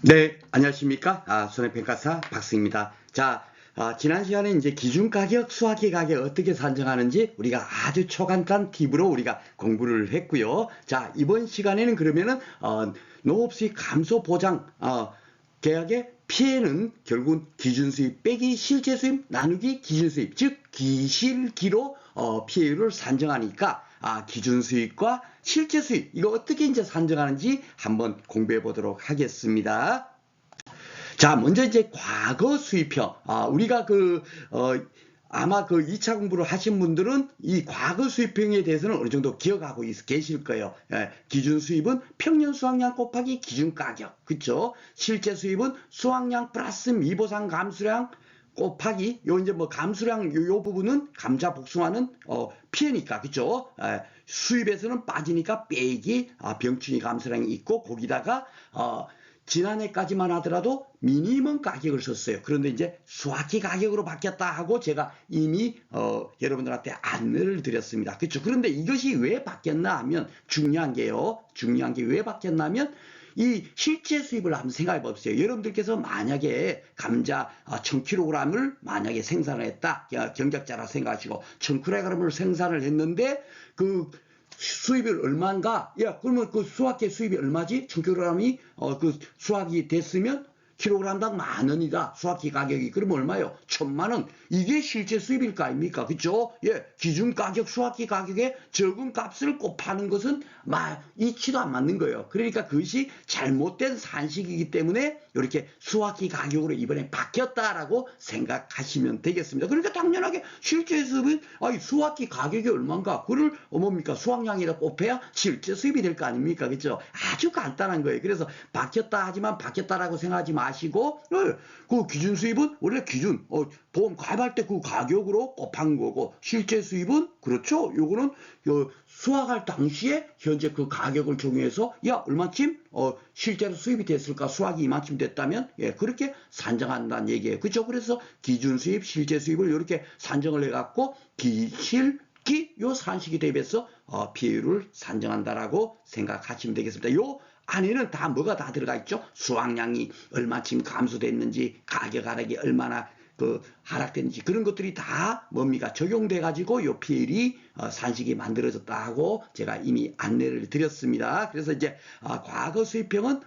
네, 안녕하십니까? 손해평가사 박승입니다. 자, 지난 시간에 이제 기준 가격, 수확기 가격 어떻게 산정하는지 우리가 아주 초간단 팁으로 우리가 공부를 했고요. 자, 이번 시간에는 그러면은, 농업 수익 감소 보장, 계약의 피해는 결국은 기준 수입 빼기 실제 수입 나누기 기준 수입, 즉, 기실기로 피해율을 산정하니까 기준 수익과 실제 수익 이거 어떻게 이제 산정하는지 한번 공부해 보도록 하겠습니다. 자, 먼저 이제 과거 수입형. 우리가 아마 그 2차 공부를 하신 분들은 이 과거 수입형에 대해서는 어느 정도 기억하고 계실 거예요. 예, 기준 수입은 평년 수확량 곱하기 기준 가격. 그쵸? 실제 수입은 수확량 플러스 미보상 감수량 곱하기 요 이제 뭐 감수량 요 부분은 감자 복숭아는 피해니까 그죠? 수입에서는 빠지니까 빼기 병충해 감수량이 있고 거기다가 지난해까지만 하더라도 미니멈 가격을 썼어요. 그런데 이제 수확기 가격으로 바뀌었다 하고 제가 이미 여러분들한테 안내를 드렸습니다. 그렇죠? 그런데 이것이 왜 바뀌었나 하면 중요한 게요. 중요한 게 왜 바뀌었나 하면 이 실제 수입을 한번 생각해 보세요. 여러분들께서 만약에 감자 1000kg을 만약에 생산을 했다. 경작자라 생각하시고 1000kg을 생산을 했는데 그 수입이 얼마인가? 야, 그러면 그 수확계 수입이 얼마지? 1000kg이 그 수확이 됐으면 킬로그램당 10,000원이다. 수확기 가격이. 그러면 얼마요? 1,000만 원. 이게 실제 수입일 거 아닙니까? 그죠? 예. 기준 가격, 수확기 가격에 적은 값을 곱하는 것은 이치도 안 맞는 거예요. 그러니까 그것이 잘못된 산식이기 때문에 이렇게 수확기 가격으로 이번에 바뀌었다라고 생각하시면 되겠습니다. 그러니까 당연하게 실제 수입은 수확기 가격이 얼마인가? 그걸 뭡니까? 수확량에다 곱해야 실제 수입이 될 거 아닙니까? 그죠? 아주 간단한 거예요. 그래서 바뀌었다 하지만 바뀌었다라고 생각하지 마시고 그 기준 수입은 원래 기준 보험 가입할 때 그 가격으로 곱한 거고 실제 수입은 그렇죠. 요거는 수확할 당시에 현재 그 가격을 적용해서 야 얼마쯤 실제로 수입이 됐을까 수확이 이만큼 됐다면 그렇게 산정한다는 얘기예요. 그렇죠. 그래서 기준 수입, 실제 수입을 이렇게 산정을 해갖고 기실기 요 산식에 대비해서 비율을 산정한다라고 생각하시면 되겠습니다. 요 안에는 다 뭐가 다 들어가 있죠? 수확량이 얼마쯤 감소됐는지, 가격 하락이 얼마나 하락됐는지 그런 것들이 다 뭡니까? 적용돼 가지고 요 PL이 산식이 만들어졌다고 제가 이미 안내를 드렸습니다. 그래서 이제 과거 수입형은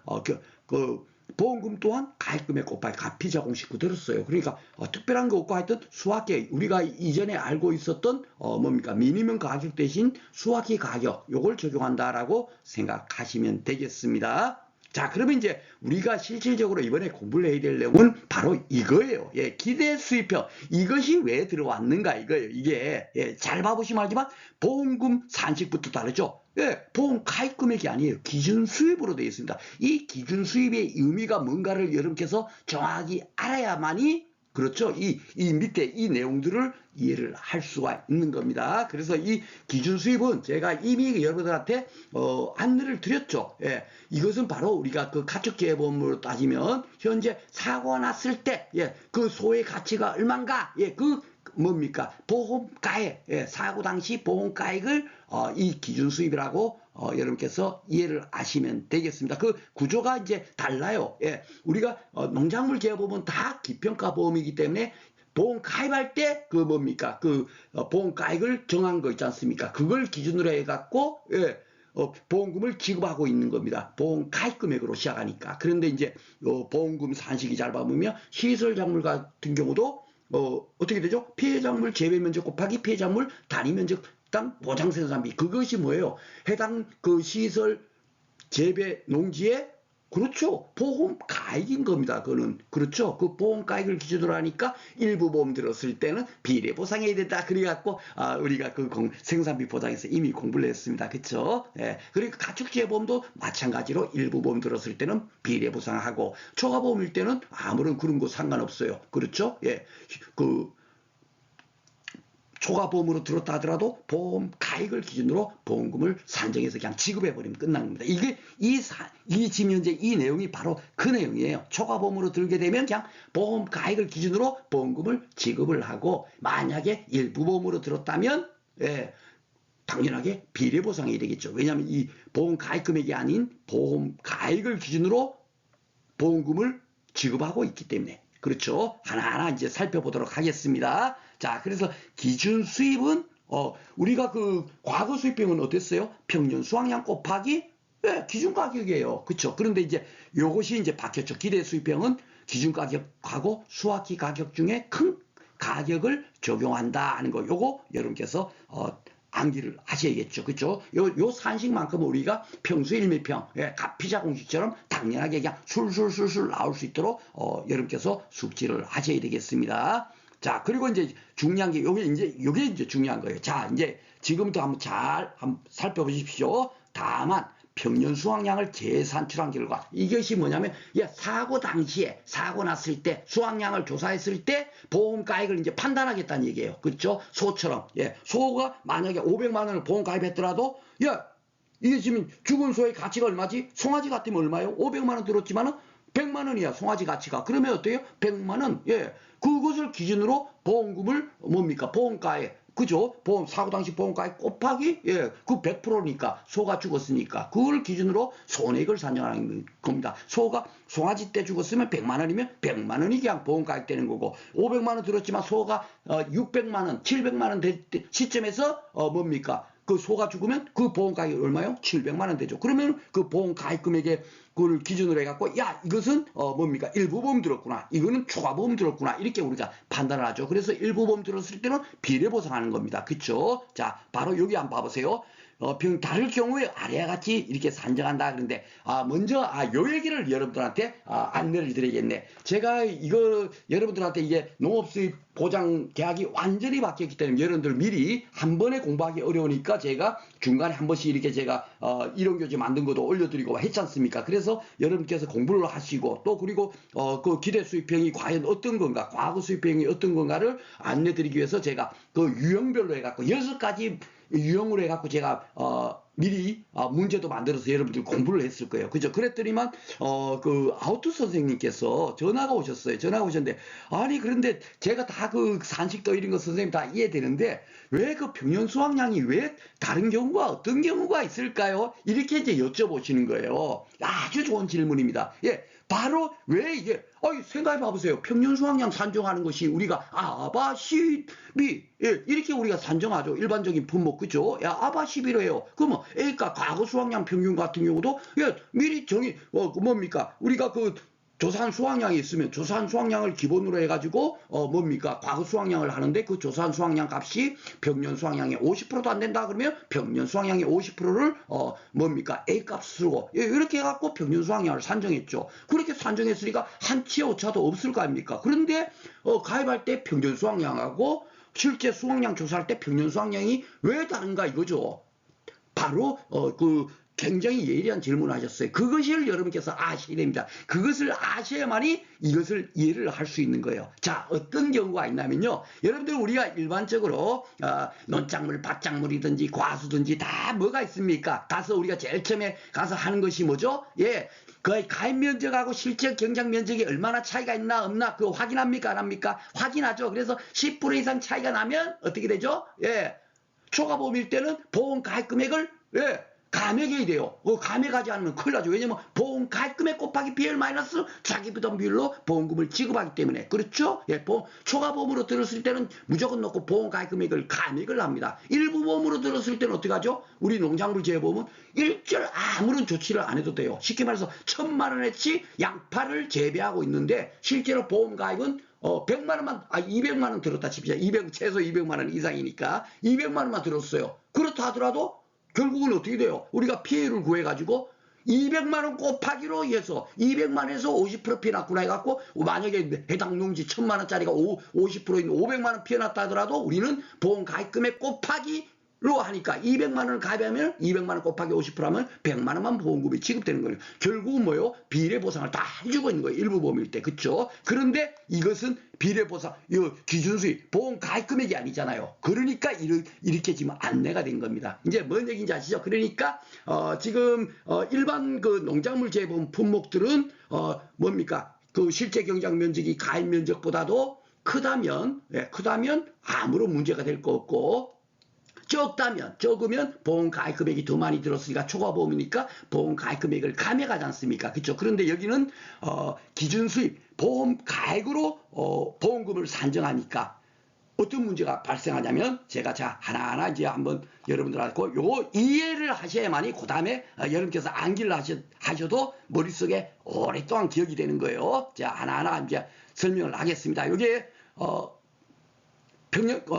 보험금 또한 가입금액 곱하기 가피자 공식 그대로써요. 그러니까 특별한 거 없고 하여튼 수확기 우리가 이전에 알고 있었던 뭡니까 미니멈 가격 대신 수확기 가격 요걸 적용한다라고 생각하시면 되겠습니다. 자, 그러면 이제 우리가 실질적으로 이번에 공부를 해야 될 내용은 바로 이거예요. 예, 기대 수입형. 이것이 왜 들어왔는가 이거예요. 이게 잘 봐보시면 알지만 보험금 산식부터 다르죠. 예, 보험 가입 금액이 아니에요. 기준 수입으로 되어 있습니다. 이 기준 수입의 의미가 뭔가를 여러분께서 정확히 알아야만이 그렇죠. 이 밑에 이 내용들을 이해를 할 수가 있는 겁니다. 그래서 이 기준 수입은 제가 이미 여러분들한테 안내를 드렸죠. 예, 이것은 바로 우리가 그 가축재보험으로 따지면 현재 사고가 났을 때 그 소의 가치가 얼마인가? 그 뭡니까? 보험가액, 사고 당시 보험가액을 이 기준 수입이라고 여러분께서 이해를 하시면 되겠습니다. 그 구조가 이제 달라요. 우리가 농작물 재보험은 다 기평가 보험이기 때문에 보험 가입할 때 그 뭡니까? 그 보험 가액을 정한 거 있지 않습니까? 그걸 기준으로 해갖고 보험금을 지급하고 있는 겁니다. 보험 가입 금액으로 시작하니까. 그런데 이제 보험금 산식이 잘 봐보면 시설 작물 같은 경우도 어떻게 되죠? 피해작물 재배면적 곱하기 피해작물 단위면적당 보장생산비. 그것이 뭐예요? 해당 그 시설 재배 농지에 그렇죠. 보험 가액인 겁니다. 그거는 그렇죠. 그 보험 가액을 기준으로 하니까 일부 보험 들었을 때는 비례 보상해야 된다. 그래갖고 우리가 그 생산비 보장에서 이미 공부를 했습니다. 그렇죠. 그러니까 가축재보험도 마찬가지로 일부 보험 들었을 때는 비례 보상하고 초과보험일 때는 아무런 그런 거 상관없어요. 그렇죠. 그 초과보험으로 들었다 하더라도 보험 가액을 기준으로 보험금을 산정해서 그냥 지급해버리면 끝난 겁니다. 이게 지금 현재 이 내용이 바로 그 내용이에요. 초과보험으로 들게 되면 그냥 보험 가액을 기준으로 보험금을 지급을 하고 만약에 일부 보험으로 들었다면 당연하게 비례보상이 되겠죠. 왜냐하면 이 보험 가액 금액이 아닌 보험 가액을 기준으로 보험금을 지급하고 있기 때문에. 그렇죠. 하나하나 이제 살펴보도록 하겠습니다. 자, 그래서 기준 수입은 우리가 그 과거 수입비용은 어땠어요? 평년 수확량 곱하기 기준 가격이에요. 그렇죠. 그런데 이제 요것이 이제 바뀌었죠. 기대 수입비용은 기준 가격하고 수확기 가격 중에 큰 가격을 적용한다 하는 거. 요거 여러분께서 암기를 하셔야겠죠. 그렇죠? 요 산식만큼은 우리가 평수 1미평, 피자 공식처럼 당연하게 그냥 술술술술 나올 수 있도록 여러분께서 숙지를 하셔야 되겠습니다. 자, 그리고 이제 중요한 게 요게 이제 중요한 거예요. 자, 이제 지금부터 한번 살펴보십시오. 다만 평년 수확량을 재산출한 결과 이것이 뭐냐면 사고 당시에 사고 났을 때 수확량을 조사했을 때 보험 가액을 이제 판단하겠다는 얘기예요. 그렇죠? 소처럼 소가 만약에 500만 원을 보험 가입했더라도 이게 지금 죽은 소의 가치가 얼마지? 송아지 같으면 얼마예요? 500만 원 들었지만은 100만 원이야 송아지 가치가. 그러면 어때요? 100만 원. 그것을 기준으로 보험금을 뭡니까? 보험가액. 그죠? 보험, 사고 당시 보험가액 곱하기, 그 100%니까, 소가 죽었으니까, 그걸 기준으로 손해액을 산정하는 겁니다. 소가 송아지 때 죽었으면 100만 원이면 100만 원이 그냥 보험가액 되는 거고, 500만 원 들었지만 소가 600만 원, 700만 원 될 시점에서, 뭡니까? 그 소가 죽으면 그 보험가액이 얼마요? 700만 원 되죠. 그러면 그 보험가액 금액에 그걸 기준으로 해갖고 이것은 뭡니까? 일부보험 들었구나. 이거는 추가보험 들었구나. 이렇게 우리가 판단을 하죠. 그래서 일부보험 들었을 때는 비례보상하는 겁니다. 그쵸? 자, 바로 여기 한번 봐보세요. 다를 경우에 아래와 같이 이렇게 산정한다 그러는데 먼저 요 얘기를 여러분들한테 안내를 드리겠네. 제가 이거 여러분들한테 이게 농업수입 보장 계약이 완전히 바뀌었기 때문에 여러분들 미리 한 번에 공부하기 어려우니까 제가 중간에 한 번씩 이렇게 제가 이론교재 만든 것도 올려드리고 했지 않습니까? 그래서 여러분께서 공부를 하시고 또 그리고 그 기대 수입형이 과연 어떤 건가, 과거 수입형이 어떤 건가를 안내드리기 위해서 제가 그 유형별로 해갖고 6가지 유형으로 해갖고 제가 미리 문제도 만들어서 여러분들 공부를 했을 거예요. 그죠? 그랬더니만 그 아우투 선생님께서 전화가 오셨어요. 전화가 오셨는데 아니 그런데 제가 다 그 산식도 이런 거 선생님 다 이해되는데 왜 그 평년 수확량이 왜 다른 경우가 어떤 경우가 있을까요? 이렇게 이제 여쭤보시는 거예요. 아주 좋은 질문입니다. 바로 왜 이게 생각해 봐보세요. 평년 수확량 산정하는 것이 우리가 아바 12 이렇게 우리가 산정하죠. 일반적인 품목 그죠? 아바 11로 해요. 그러면 A가 과거 수확량 평균 같은 경우도 미리 뭡니까? 우리가 그 조사한 수확량이 있으면 조사한 수확량을 기본으로 해가지고 뭡니까? 과거 수확량을 하는데 그 조사한 수확량 값이 평년 수확량의 50%도 안 된다 그러면 평년 수확량의 50%를 뭡니까? A 값으로 이렇게 해갖고 평년 수확량을 산정했죠. 그렇게 산정했으니까 한치의 오차도 없을 거 아닙니까? 그런데 가입할 때 평년 수확량하고 실제 수확량 조사할 때 평년 수확량이 왜 다른가 이거죠. 바로 그 굉장히 예리한 질문을 하셨어요. 그것을 여러분께서 아셔야 됩니다. 그것을 아셔야만이 이것을 이해를 할 수 있는 거예요. 자, 어떤 경우가 있냐면요. 여러분들 우리가 일반적으로 논작물, 밭작물이든지 과수든지 다 뭐가 있습니까? 가서 우리가 제일 처음에 가서 하는 것이 뭐죠? 그 가입 면적하고 실제 경작 면적이 얼마나 차이가 있나 없나 그거 확인합니까? 안 합니까? 확인하죠. 그래서 10% 이상 차이가 나면 어떻게 되죠? 초과보험일 때는 보험 가입 금액을 감액해야 돼요. 감액하지 않으면 큰일 나죠. 왜냐면 보험 가입 금액 곱하기 비율 마이너스 자기 부담 비율로 보험금을 지급하기 때문에. 그렇죠? 초과보험으로 들었을 때는 무조건 놓고 보험 가입 금액을 감액을 합니다. 일부 보험으로 들었을 때는 어떻게 하죠? 우리 농작물 재보험은 일절 아무런 조치를 안 해도 돼요. 쉽게 말해서 1000만 원어치 양파를 재배하고 있는데 실제로 보험 가입은 100만 원만 200만 원 들었다 칩시다. 최소 200만 원 이상이니까 200만 원만 들었어요. 그렇다 하더라도 결국은 어떻게 돼요? 우리가 피해를 구해가지고 200만 원 곱하기로 해서 200만 원에서 50% 피해 났구나 해갖고 만약에 해당 농지 1000만 원짜리가 50%인 500만 원 피해 났다 하더라도 우리는 보험 가입 금액 곱하기로 하니까 200만 원을 가입하면 200만 원 곱하기 50% 하면 100만 원만 보험금이 지급되는 거예요. 결국은 뭐예요? 비례 보상을 다 해주고 있는 거예요. 일부 보험일 때. 그렇죠? 그런데 이것은 비례 보상, 기준 수익, 보험 가입 금액이 아니잖아요. 그러니까 이렇게 지금 안내가 된 겁니다. 이제 뭔 얘기인지 아시죠? 그러니까 지금 일반 그 농작물 재보험 품목들은 뭡니까? 그 실제 경작 면적이 가입 면적보다도 크다면 아무런 문제가 될 거 없고 적으면 보험 가입 금액이 더 많이 들었으니까 초과보험이니까 보험 가입 금액을 감액하지 않습니까? 그렇죠? 그런데 여기는 기준 수입 보험 가액으로 보험금을 산정하니까 어떤 문제가 발생하냐면 제가 자 하나하나 이제 한번 여러분들하고 요거 이해를 하셔야만이 그 다음에 여러분께서 암기를 하셔도 머릿속에 오랫동안 기억이 되는 거예요. 자 하나하나 이제 설명을 하겠습니다. 요게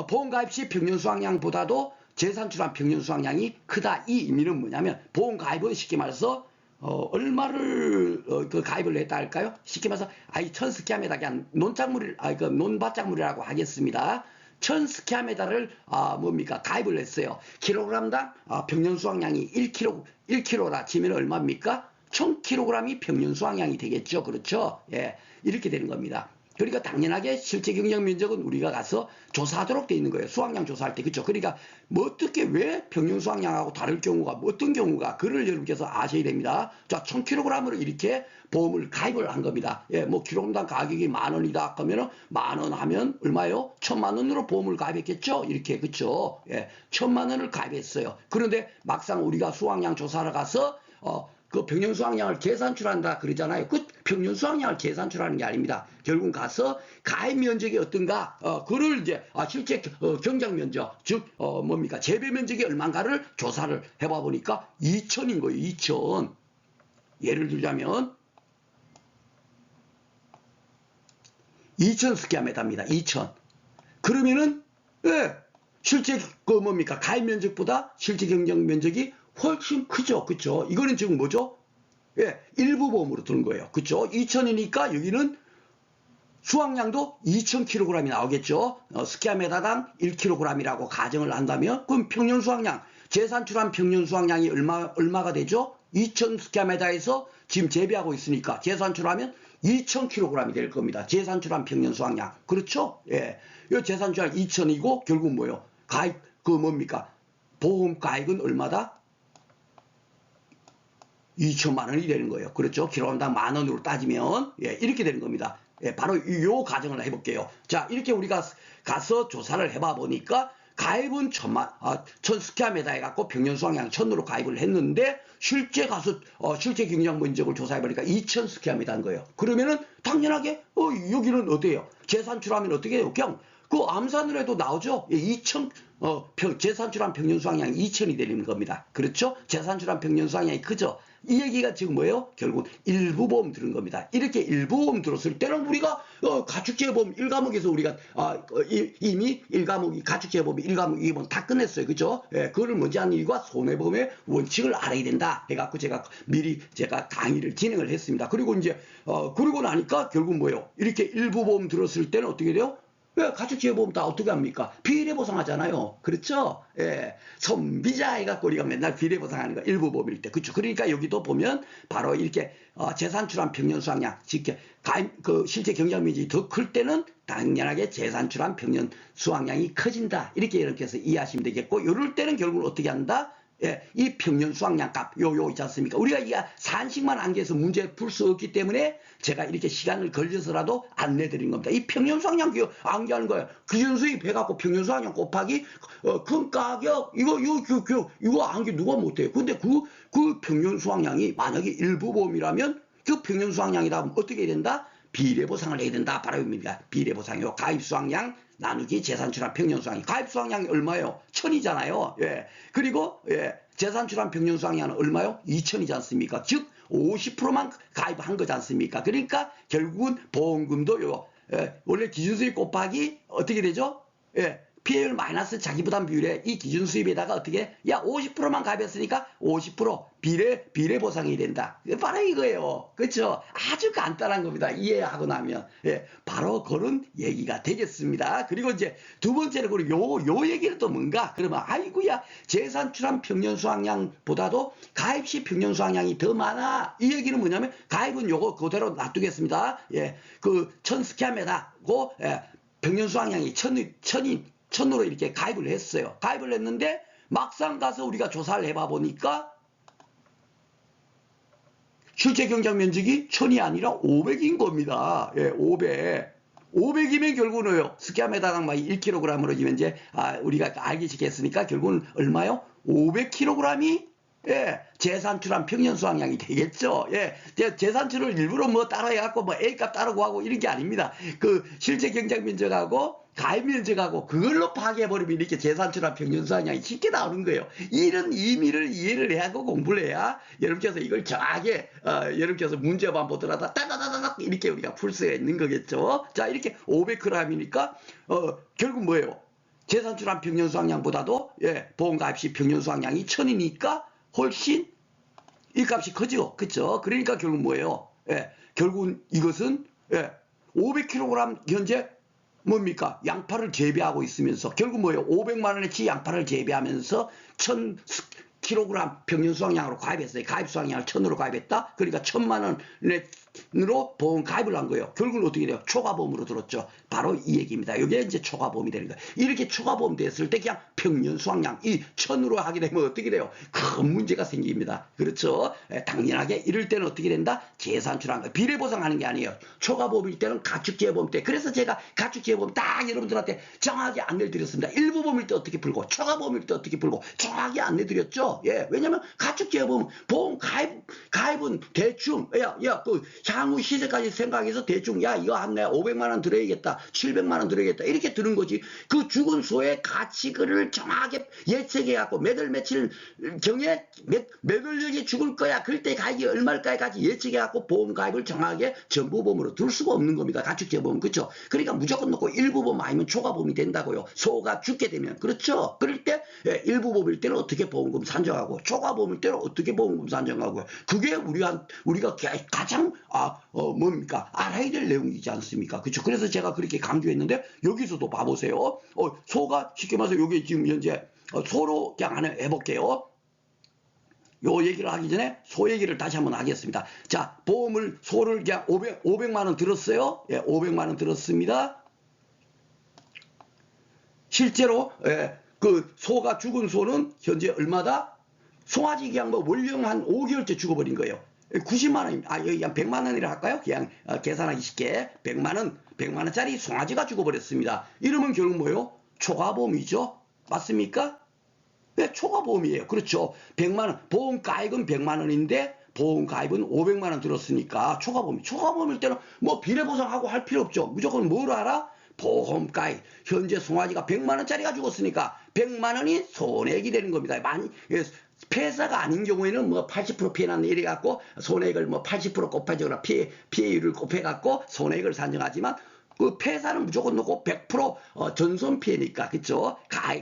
보험 가입 시 평년 수확량보다도 재산출한 평년 수확량이 크다. 이 의미는 뭐냐면 보험 가입은 쉽게 말해서 얼마를 그 가입을 했다 할까요? 쉽게 말해서 1000스퀘어미터 그냥 논밭작물이라고 하겠습니다. 1000스퀘어미터를 뭡니까 가입을 했어요. 킬로그램당 평년 수확량이 1kg라 치면 얼마입니까? 1000kg이 평년 수확량이 되겠죠. 그렇죠? 예, 이렇게 되는 겁니다. 그러니까 당연하게 실제 경영 면적은 우리가 가서 조사하도록 돼 있는 거예요. 수확량 조사할 때. 그렇죠? 그러니까 뭐 어떻게 왜 평균 수확량하고 다를 경우가 어떤 경우가 그를 여러분께서 아셔야 됩니다. 자, 1000kg으로 이렇게 보험을 가입을 한 겁니다. 예, 뭐 킬로그램당 가격이 10,000원이다 하면은 10,000원 하면 얼마요? 1,000,000원으로 보험을 가입했겠죠? 이렇게. 그렇죠? 예. 1,000,000원을 가입했어요. 그런데 막상 우리가 수확량 조사를 가서 그 평년 수확량을 계산출한다 그러잖아요. 그 평년 수확량을 계산출하는 게 아닙니다. 결국 가서 가입 면적이 어떤가, 그를 이제 실제 경작 면적, 즉 뭡니까 재배 면적이 얼마인가를 조사를 해봐 보니까 2,000인 거예요. 2,000. 예를 들자면 2,000스퀘어미터입니다. 2,000. 그러면은 예, 실제 그 뭡니까 가입 면적보다 실제 경작 면적이 훨씬 크죠. 그쵸? 이거는 지금 뭐죠? 예, 일부 보험으로 드는 거예요. 그쵸? 2,000이니까 여기는 수확량도 2,000kg이 나오겠죠. 스퀘어미터당 1kg이라고 가정을 한다면 그럼 평년 수확량, 재산출한 평년 수확량이 얼마가 되죠? 2,000스퀘어미터에서 지금 재배하고 있으니까 재산출하면 2,000kg이 될 겁니다. 재산출한 평년 수확량. 그렇죠? 예. 이 재산출한 2,000이고 결국 뭐예요? 가입 그 뭡니까? 보험 가입은 얼마다? 2천만 원이 되는 거예요. 그렇죠? 킬로그램당 10,000원으로 따지면 예, 이렇게 되는 겁니다. 예, 바로 이 가정을 해볼게요. 자, 이렇게 우리가 가서 조사를 해봐 보니까 가입은 1,000스퀘어미터 해갖고 평년 수확량 1,000으로 가입을 했는데 실제 가서 실제 경작 면적을 조사해 보니까 2,000스퀘어미터인 거예요. 그러면은 당연하게 여기는 어때요? 재산출하면 어떻게 해요? 그냥 그 암산을 해도 나오죠. 2,000 재산출한 평년 수확량이 2,000이 되는 겁니다. 그렇죠? 재산출한 평년 수확량이 크죠? 이 얘기가 지금 뭐예요? 결국 일부 보험 들은 겁니다. 이렇게 일부 보험 들었을 때는 우리가 가축재보험 1과목에서 우리가 이미 1과목이 가축재보험 1과목 2번 다 끝냈어요. 그죠? 예, 그거를 먼저 하는 이유가 손해보험의 원칙을 알아야 된다 해갖고 제가 미리 강의를 진행을 했습니다. 그리고 이제 그러고 나니까 결국 뭐예요? 이렇게 일부 보험 들었을 때는 어떻게 돼요? 왜 가축재보험 다 어떻게 합니까? 비례보상하잖아요. 그렇죠? 예. 손비자 해갖고 우리가 맨날 비례보상하는 거 일부 보험일 때. 그렇죠? 그러니까 여기도 보면 바로 이렇게 재산출한 평년 수확량, 그 실제 경작 면적이 더 클 때는 당연하게 재산출한 평년 수확량이 커진다. 이렇게 여러분께서 이해하시면 되겠고, 이럴 때는 결국은 어떻게 한다? 예, 이 평년 수확량 값, 요 있지 않습니까? 우리가 이 산식만 안겨서 문제 풀 수 없기 때문에 제가 이렇게 시간을 걸려서라도 안내드린 겁니다. 이 평년 수확량 안겨하는 거예요. 기준 수입 해갖고 평년 수확량 곱하기 큰 가격, 이거 안겨 누가 못해요. 근데 그 평년 수확량이 만약에 일부 보험이라면 그 평년 수확량이다 하면 어떻게 된다? 비례보상을 해야 된다. 바로 입니다. 비례보상이요. 가입 수확량 나누기 재산출한 평년 수확량. 가입 수확량이 얼마예요? 1,000이잖아요. 예. 그리고 예. 재산출한 평년 수확량은 얼마요? 2,000이지 않습니까? 즉 50%만 가입한 거지 않습니까? 그러니까 결국은 보험금도 원래 기준수입 곱하기 어떻게 되죠? 예. 피해율 마이너스 자기부담 비율에 이 기준 수입에다가 어떻게 50%만 가입했으니까 50% 비례 보상이 된다. 바로 이거예요. 그렇죠? 아주 간단한 겁니다. 이해하고 나면 바로 그런 얘기가 되겠습니다. 그리고 이제 두 번째로 그리고 요 얘기는 또 뭔가 그러면 아이고야 재산출한 평년 수확량보다도 가입 시 평년 수확량이 더 많아. 이 얘기는 뭐냐면 가입은 요거 그대로 놔두겠습니다. 그 1,000스퀘어미터고 평년 수확량이 1,000으로 이렇게 가입을 했어요. 가입을 했는데 막상 가서 우리가 조사를 해봐 보니까 실제 경작 면적이 1,000이 아니라 500인 겁니다. 예, 500. 500이면 결국은 뭐요? 스키야메다당 1kg으로 지면 이제 우리가 알기 쉽겠으니까 결국은 얼마요? 500kg이 예, 재산출한 평년 수확량이 되겠죠. 예, 재산출을 일부러 뭐 따라해갖고 뭐 A값 따르고 하고 이런 게 아닙니다. 그 실제 경작 면적하고 가입 면적하고 그걸로 파괴해버리면 이렇게 재산출한 평년 수확량이 쉽게 나오는 거예요. 이런 의미를 이해를 해야 하고 공부를 해야 여러분께서 이걸 정확하게 여러분께서 문제만 보더라도 따다다다닥 이렇게 우리가 풀 수가 있는 거겠죠. 자, 이렇게 500g이니까 결국 뭐예요? 재산출한 평년 수확량보다도 예, 보험가입시 평년 수확량이 1000이니까 훨씬 이 값이 커지고, 그쵸? 그러니까 결국 뭐예요? 예, 결국은 이것은, 예, 500kg 현재 뭡니까? 양파를 재배하고 있으면서, 결국 뭐예요? 500만원어치 양파를 재배하면서 1000kg 평균 수확량으로 가입했어요. 가입 수확량을 1000으로 가입했다? 그러니까 1000만원으로 보험 가입을 한 거예요. 결국은 어떻게 돼요? 초과보험으로 들었죠. 바로 이 얘기입니다. 이게 이제 초과보험이 되는 거예요. 이렇게 초과보험 됐을 때 그냥 평년 수확량 이 1000으로 하게 되면 어떻게 돼요? 큰 문제가 생깁니다. 그렇죠? 당연하게 이럴 때는 어떻게 된다? 재산출한 거. 비례보상하는 게 아니에요. 초과보험일 때는 가축재보험 때. 그래서 제가 가축재보험 딱 여러분들한테 정확하게 안내를 드렸습니다. 일부보험일 때 어떻게 풀고 초과보험일 때 어떻게 풀고 정확하게 안내 드렸죠. 예, 왜냐면 가축재보험 보험 가입은 대충 그 향후 시세까지 생각해서 대충 이거 한 내 500만원 들어야겠다 700만원 들어야겠다 이렇게 드는 거지. 그 죽은 소의 가치를 정확하게 예측해 갖고 몇 월 며칠 경에 몇 월경에 죽을 거야 그럴 때 가격이 얼마일까까지 예측해 갖고 보험 가입을 정확하게 전부보험으로 둘 수가 없는 겁니다. 가축재보험. 그렇죠? 그러니까 무조건 놓고 일부보험 아니면 초과보험이 된다고요. 소가 죽게 되면. 그렇죠? 그럴 때 일부보험일 때는 어떻게 보험금 산정하고 초과보험일 때는 어떻게 보험금 산정하고요. 그게 우리가 가장 뭡니까? 알아야 될 내용이지 않습니까? 그렇죠? 그래서 제가 그렇게 강조했는데 여기서도 봐보세요. 소가 쉽게 말해서 여기 지금 현재 소로 그냥 하나 해볼게요. 요 얘기를 하기 전에 소 얘기를 다시 한번 하겠습니다. 자, 보험을 소를 그냥 500만원 들었어요. 예, 500만원 들었습니다. 실제로 그 소가 죽은 소는 현재 얼마다? 송아지 그냥 뭐 월령 한 5개월째 죽어버린 거예요. 90만원, 여기 한 100만원이라 할까요? 그냥 계산하기 쉽게 100만원짜리 송아지가 죽어버렸습니다. 이러면 결국 뭐예요? 초과보험이죠. 맞습니까? 네, 초과보험이에요. 그렇죠. 100만원, 보험가입은 100만원인데 보험가입은 500만원 들었으니까 초과보험. 초과보험일 때는 뭐 비례보상하고 할 필요 없죠. 무조건 뭘 알아? 보험가입. 현재 송아지가 100만원짜리가 죽었으니까 100만원이 손해액이 되는 겁니다. 폐사가 아닌 경우에는 뭐 80% 피해났네 이래갖고 손해액을 뭐 80% 곱해주거나 피해율을 곱해갖고 손해액을 산정하지만 그 폐사는 무조건 놓고 100% 전손 피해니까. 그렇죠?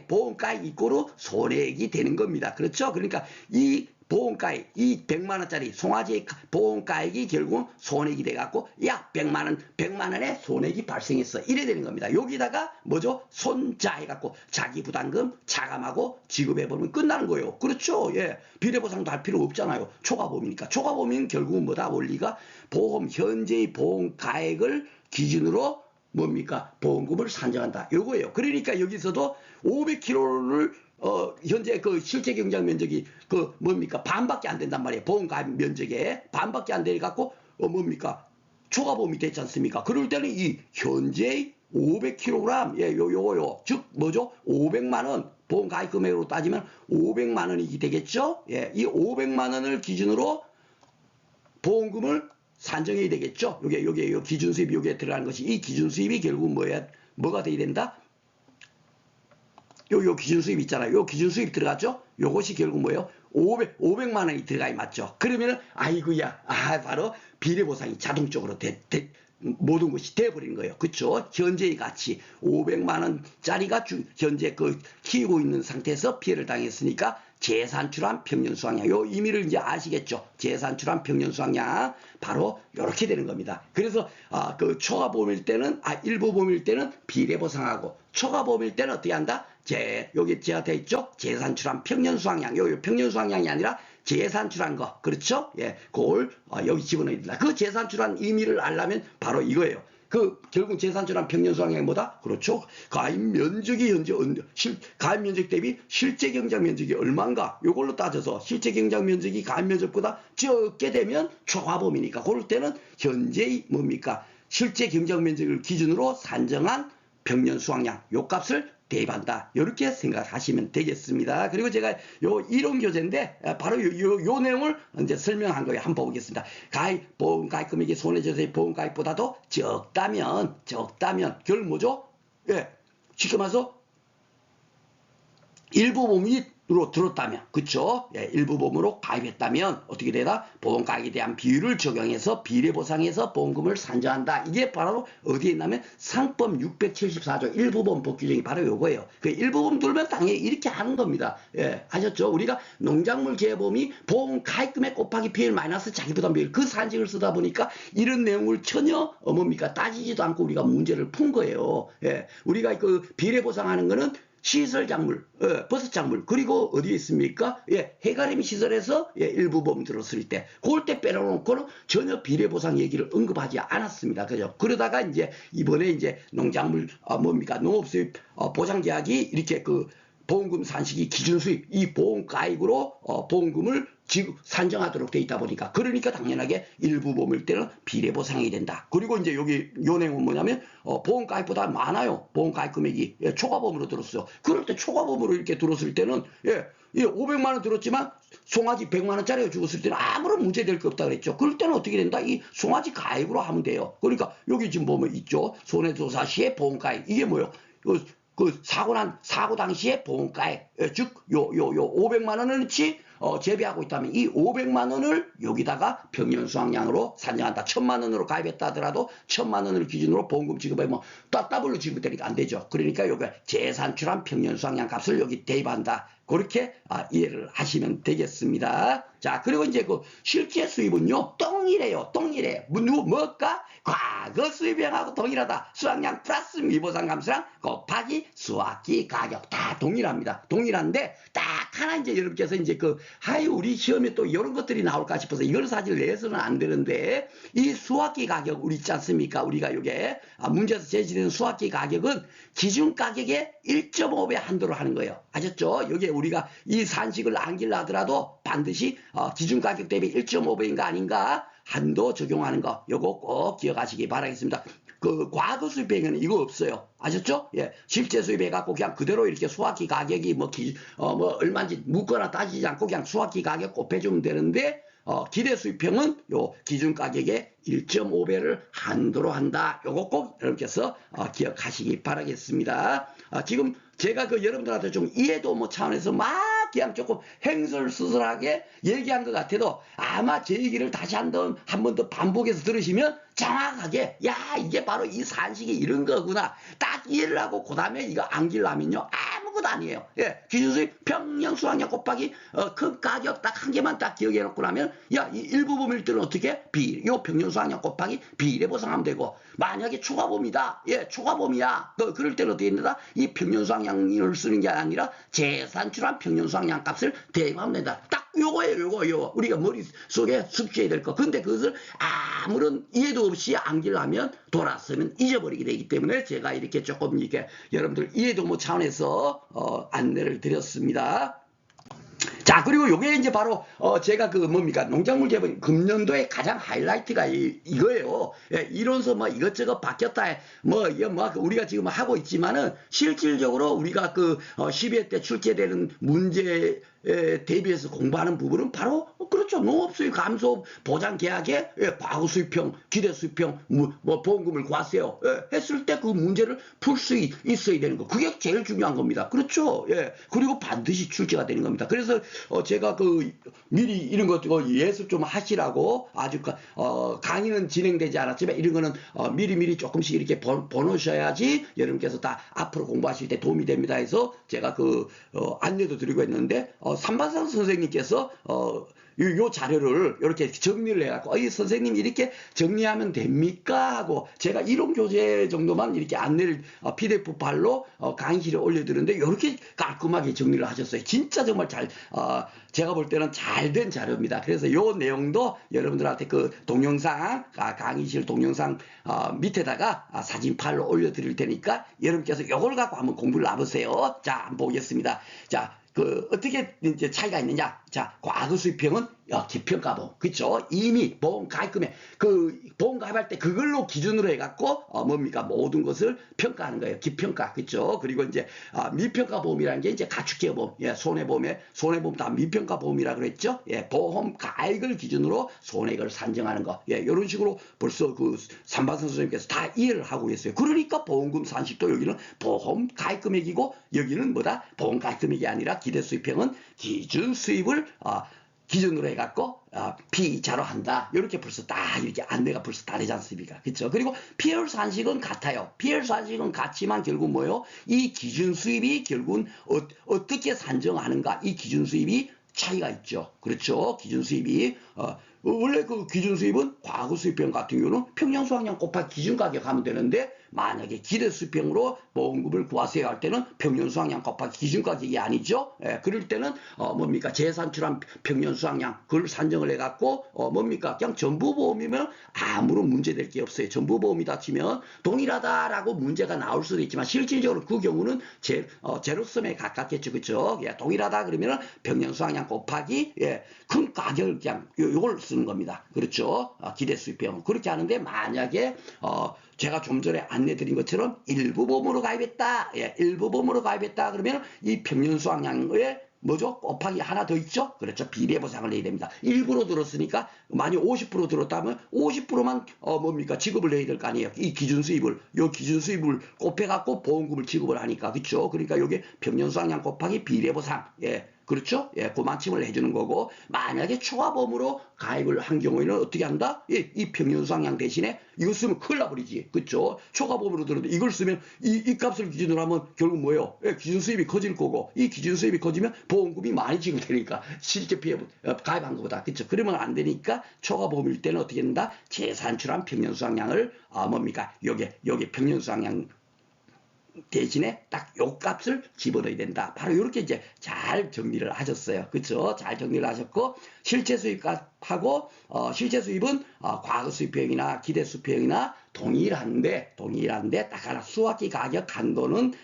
보험가입 이꼬르 손해액이 되는 겁니다. 그렇죠? 그러니까 이 보험가입, 이 100만원짜리 송아지 보험가입이 결국은 손해액이 돼갖고 100만원의 손해액이 발생했어. 이래 되는 겁니다. 여기다가 뭐죠? 손자 해갖고 자기 부담금 차감하고 지급해버리면 끝나는 거예요. 그렇죠? 예. 비례보상도 할 필요 없잖아요. 초과보험이니까. 초과보험은 결국은 뭐다? 원리가 보험, 현재의 보험가액을 기준으로 뭡니까? 보험금을 산정한다. 요거예요. 그러니까 여기서도 500kg를 현재 그 실제 경작 면적이 그 뭡니까? 반밖에 안 된단 말이에요. 보험가입 면적에 반밖에 안 돼 갖고 뭡니까? 초과보험이 됐지 않습니까? 그럴 때는 이 현재의 500kg 요거요. 즉 뭐죠? 500만 원 보험가입 금액으로 따지면 500만 원이 되겠죠? 예. 이 500만 원을 기준으로 보험금을 산정해야 되겠죠? 요게 기준 수입이 요게 들어가는 것이 이 기준 수입이 결국 뭐가 돼야 된다? 요 기준 수입 있잖아요. 요 기준 수입 들어갔죠? 요것이 결국 뭐예요? 500만 원이 들어가야 맞죠? 그러면은 아이고야, 바로 비례보상이 자동적으로 모든 것이 돼버리는 거예요. 그쵸? 현재의 가치 500만 원짜리가 현재 그 키우고 있는 상태에서 피해를 당했으니까 재산출한 평년 수확량. 요 의미를 이제 아시겠죠? 재산출한 평년 수확량. 바로 이렇게 되는 겁니다. 그래서 그 초과보험일 때는 일부보험일 때는 비례보상하고 초과보험일 때는 어떻게 한다? 여기 제가 돼 있죠? 재산출한 평년 수확량. 요 평년 수확량이 아니라 재산출한 거. 그렇죠? 예. 그걸 여기 집어넣어야 된다. 그 재산출한 의미를 알려면 바로 이거예요. 결국 재산출한 평년 수확량이 뭐다? 그렇죠. 가입 면적이 현재 가입 면적 대비 실제 경작 면적이 얼마인가? 요걸로 따져서 실제 경작 면적이 가입 면적보다 적게 되면 초과보험이니까 그럴 때는 현재의 뭡니까? 실제 경적 면적을 기준으로 산정한 평년 수확량 요 값을 대입한다. 이렇게 생각하시면 되겠습니다. 그리고 제가 요 이론 교재인데 바로 요 내용을 이제 설명한 거예요. 한번 보겠습니다. 보험 가입 금액이 손해배상의 보험 가입보다도 적다면 결 뭐죠? 예, 쉽게 말해서 일부 보험으로 들었다면, 그쵸? 예, 일부 보험으로 가입했다면 어떻게 되나? 보험 가입에 대한 비율을 적용해서 비례 보상해서 보험금을 산정한다. 이게 바로 어디에 있냐면 상법 674조 일부 보험 법 규정이 바로 요거예요. 그 일부 보험 들면 당연히 이렇게 하는 겁니다. 예, 아셨죠? 우리가 농작물 개보험이 보험 가입 금액 곱하기 비율 마이너스 자기 부담 비율 그 산식을 쓰다 보니까 이런 내용을 전혀 뭡니까? 따지지도 않고 우리가 문제를 푼 거예요. 예, 우리가 그 비례 보상하는 거는 시설작물, 버섯작물, 그리고 어디에 있습니까? 예, 해가림 시설에서 예, 일부 보험 들었을 때, 그럴 때 빼놓고는 전혀 비례보상 얘기를 언급하지 않았습니다. 그죠? 그러다가 이제 이번에 이제 농작물, 뭡니까? 농업수입 보장계약이 이렇게 그 보험금 산식이 기준수입, 이 보험 가입으로 보험금을 산정하도록 돼 있다 보니까 그러니까 당연하게 일부 보험일 때는 비례 보상이 된다. 그리고 이제 여기 요 내용은 뭐냐면 보험 가입보다 많아요. 보험 가입 금액이 예, 초과보험으로 들었어요. 그럴 때 초과보험으로 이렇게 들었을 때는 예, 500만 원 들었지만 송아지 100만 원짜리가 죽었을 때는 아무런 문제 될 거 없다 그랬죠. 그럴 때는 어떻게 된다? 이 송아지 가입으로 하면 돼요. 그러니까 여기 지금 보면 있죠. 손해조사 시에 보험 가입 이게 뭐예요? 그 사고 당시에 보험가액, 즉, 500만 원어치 재배하고 있다면 이 500만 원을 여기다가 평년 수확량으로 산정한다. 1000만 원으로 가입했다 하더라도 1000만 원을 기준으로 보험금 지급에 뭐 더블로 지급되니까 안 되죠. 그러니까 여기 재산출한 평년 수확량 값을 여기 대입한다. 그렇게 이해를 하시면 되겠습니다. 자, 그리고 이제 그 실제 수입은요, 동일해요. 뭘까? 과거 수입량하고 동일하다. 수확량 플러스 미보상 감수량 곱하기 수확기 가격 다 동일합니다. 동일한데 딱 하나 이제 여러분께서 이제 우리 시험에 또 이런 것들이 나올까 싶어서 이걸 사실 내서는 안 되는데 이 수확기 가격 우리 있지 않습니까? 우리가 요게 문제에서 제시되는 수확기 가격은 기준 가격의 1.5배 한도로 하는 거예요. 아셨죠? 여기에 우리가 이 산식을 안길라 하더라도 반드시 기준 가격 대비 1.5배인가 아닌가 한도 적용하는 거 요거 꼭 기억하시기 바라겠습니다. 그 과거 수입에는 이거 없어요. 아셨죠? 예, 실제 수입해 갖고 그냥 그대로 이렇게 수확기 가격이 뭐 얼마인지 묻거나 따지지 않고 그냥 수확기 가격 곱해주면 되는데 기대 수입형은 요 기준 가격의 1.5배를 한도로 한다. 요거 꼭 여러분께서 기억하시기 바라겠습니다. 지금 제가 여러분들한테 좀 이해도모 차원에서 막 그냥 조금 행설수설하게 얘기한 것 같아도 아마 제 얘기를 다시 한 번 더 반복해서 들으시면 정확하게 이게 바로 이 산식이 이런 거구나 딱 이해를 하고 그 다음에 이거 안길라면요 아무것도 아니에요. 예, 기준수입 평년 수확량 곱하기 큰 가격 딱 한 개만 딱 기억해 놓고 나면 이 일부 보험일 때는 어떻게 요 평년 수확량 곱하기 비례 보상하면 되고 만약에 초과보험이다. 예, 초과보험이야. 그럴 때는 어떻게 된다? 이 평년 수확량을 쓰는 게 아니라 재산출한 평년 수확량 값을 대입하면 된다. 딱 요거예요. 요거 우리가 머릿속에 숙지해야 될 거. 근데 그것을 아무런 이해도 없이 암기하면 돌아서면 잊어버리게 되기 때문에 제가 이렇게 조금 이렇게 여러분들 이해도모 차원에서 안내를 드렸습니다. 자, 그리고 요게 이제 바로 제가 농작물 재벌 금년도의 가장 하이라이트가 이거예요. 예, 이론서 이것저것 바뀌었다 우리가 지금 하고 있지만은 실질적으로 우리가 12회 때 출제되는 문제에 대비해서 공부하는 부분은 바로 그렇죠. 농업수입 감소 보장 계약에 과거 수입형, 기대 수입형 보험금을 과세요. 했을 때 그 문제를 풀 수 있어야 되는 거. 그게 제일 중요한 겁니다. 그렇죠. 예. 그리고 반드시 출제가 되는 겁니다. 그래서 제가 미리 이런 것 예습 좀 하시라고 아주 강의는 진행되지 않았지만 이런 거는 미리 조금씩 이렇게 보놓으셔야지 여러분께서 다 앞으로 공부하실 때 도움이 됩니다 해서 제가 안내도 드리고 있는데 삼반상 선생님께서 요 자료를 이렇게 정리를 해갖고 이 선생님 이렇게 정리하면 됩니까? 하고 제가 이론 교재 정도만 이렇게 안내를 PDF 파일로 강의실에 올려드렸는데 이렇게 깔끔하게 정리를 하셨어요. 진짜 정말 제가 볼 때는 잘 된 자료입니다. 그래서 요 내용도 여러분들한테 동영상 강의실 동영상 밑에다가 사진 파일로 올려드릴 테니까 여러분께서 이걸 갖고 한번 공부를 해보세요. 자, 한번 보겠습니다. 자. 어떻게 이제 차이가 있느냐? 자, 과거 수입형은 기평가보험, 그쵸? 이미 보험 가입금액, 그 보험 가입할 때 그걸로 기준으로 해갖고 뭡니까? 모든 것을 평가하는 거예요. 기평가, 그쵸? 그리고 이제 미평가보험이라는 게 이제 가축기여보험, 손해보험 다 미평가보험이라 그랬죠? 보험 가액을 기준으로 손해액을 산정하는 거, 이런 식으로 벌써 그 삼반선 선생님께서 다 이해를 하고 계세요. 그러니까 보험금 산식도 여기는 보험 가입금액이고 여기는 뭐다? 보험 가입금액이 아니라 기대수입형은 기준 수입을 기준으로 해갖고 피이자로 한다. 이렇게 벌써 다 이렇게 안내가 벌써 다 되지 않습니까? 그렇죠? 그리고 PL 산식은 같아요. PL 산식은 같지만 결국 뭐요? 이 기준 수입이 결국은 어떻게 산정하는가? 이 기준 수입이 차이가 있죠. 그렇죠? 기준 수입이 원래 그 기준 수입은 과거 수입형 같은 경우는 평년 수확량 곱하기 기준 가격 하면 되는데 만약에 기대 수입형으로 보험금을 구하세요 할 때는 평년 수확량 곱하기 기준 가격이 아니죠. 그럴 때는 뭡니까 재산출한 평년 수확량 그걸 산정을 해갖고 뭡니까 그냥 전부보험이면 아무런 문제될 게 없어요. 전부보험이다 치면 동일하다라고 문제가 나올 수도 있지만 실질적으로 그 경우는 제로섬에 가깝겠죠. 그렇죠? 동일하다 그러면 평년 수확량 곱하기 큰 가격을 그냥 요걸 쓰는 겁니다. 그렇죠? 기대 수입형 그렇게 하는데 만약에 제가 좀 전에 안내드린 것처럼 일부 보험으로 가입했다. 일부 보험으로 가입했다. 그러면 이 평년 수확량에 뭐죠? 곱하기 하나 더 있죠? 그렇죠. 비례 보상을 내야 됩니다. 일부로 들었으니까 만약 50% 들었다면 50%만 뭡니까? 지급을 내야 될 거 아니에요. 이 기준 수입을 기준 수입을 곱해갖고 보험금을 지급을 하니까 그렇죠. 그러니까 이게 평년 수확량 곱하기 비례 보상 그렇죠? 고만침을 해주는 거고 만약에 초과보험으로 가입을 한 경우에는 어떻게 한다? 이 평년 수확량 대신에 이거 쓰면 큰일 나버리지. 그렇죠? 초과보험으로 들었는데 이걸 쓰면 이 값을 기준으로 하면 결국 뭐예요? 기준 수입이 커질 거고 이 기준 수입이 커지면 보험금이 많이 지급되니까 실제 피해 가입한 것보다 그렇죠? 그러면 안 되니까 초과보험일 때는 어떻게 된다? 재산출한 평년 수확량을 뭡니까? 요게 평년 수확량 대신에 딱 요 값을 집어넣어야 된다. 바로 이렇게 이제 잘 정리를 하셨어요. 그렇죠? 잘 정리를 하셨고 실제 수입값하고 실제 수입은 과거 수입형이나 기대 수입형이나 동일한데 딱 하나 수학기 가격 한도는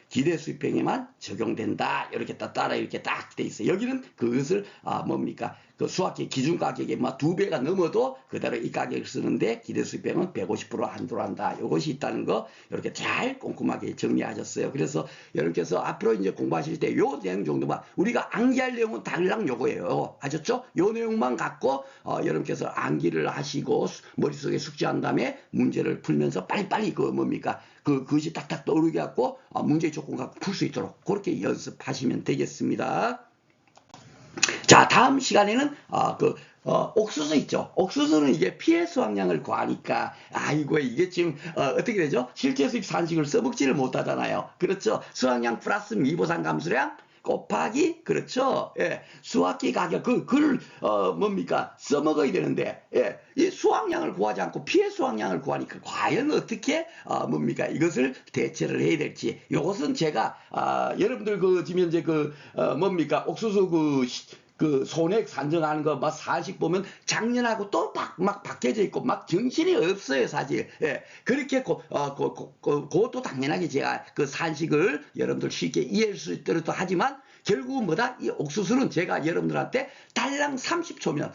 기대 수입형에만 적용된다. 이렇게 따라 이렇게 딱 돼 있어요. 여기는 그것을 뭡니까? 그 수학기 기준 가격에 막 2배가 넘어도 그대로 이 가격을 쓰는데 기대 수입형은 150% 한도로 한다. 이것이 있다는 거 이렇게 잘 꼼꼼하게 정리하셨어요. 그래서 여러분께서 앞으로 이제 공부하실 때 요 내용 정도만 우리가 암기할 내용은 당장 요거예요. 아셨죠? 요 내용만 갖고 여러분께서 암기를 하시고 머릿속에 숙지한 다음에 문제를 풀면서 빨리빨리 그 뭡니까? 그것이 딱딱 떠오르게 갖고 문제 조건 갖고 풀 수 있도록 그렇게 연습하시면 되겠습니다. 자, 다음 시간에는 옥수수 있죠. 옥수수는 이게 피해 수확량을 구하니까 아이고 이게 지금 어떻게 되죠? 실제 수입 산식을 써먹지를 못하잖아요. 그렇죠? 수확량 플러스 미보상 감수량 곱하기 그렇죠. 수확기 가격 그걸 뭡니까 써먹어야 되는데 이 수확량을 구하지 않고 피해 수확량을 구하니까 과연 어떻게 뭡니까 이것을 대처를 해야 될지 이것은 제가 여러분들 지금 현재 뭡니까 옥수수 그 손액 산정하는 거 막 사실 보면 작년하고 또 막 바뀌어져 있고 막 정신이 없어요 사실. 그렇게 그것도 당연하게 제가 그 산식을 여러분들 쉽게 이해할 수 있도록 하지만 결국은 뭐다? 이 옥수수는 제가 여러분들한테 달랑 30초면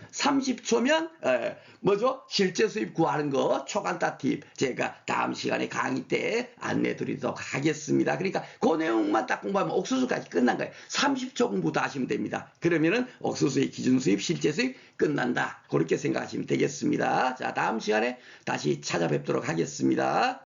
뭐죠? 실제 수입 구하는 거 초간단 팁 제가 다음 시간에 강의 때 안내 드리도록 하겠습니다. 그러니까 그 내용만 딱 공부하면 옥수수까지 끝난 거예요. 30초 공부도 하시면 됩니다. 그러면은 옥수수의 기준 수입, 실제 수입 끝난다. 그렇게 생각하시면 되겠습니다. 자, 다음 시간에 다시 찾아뵙도록 하겠습니다.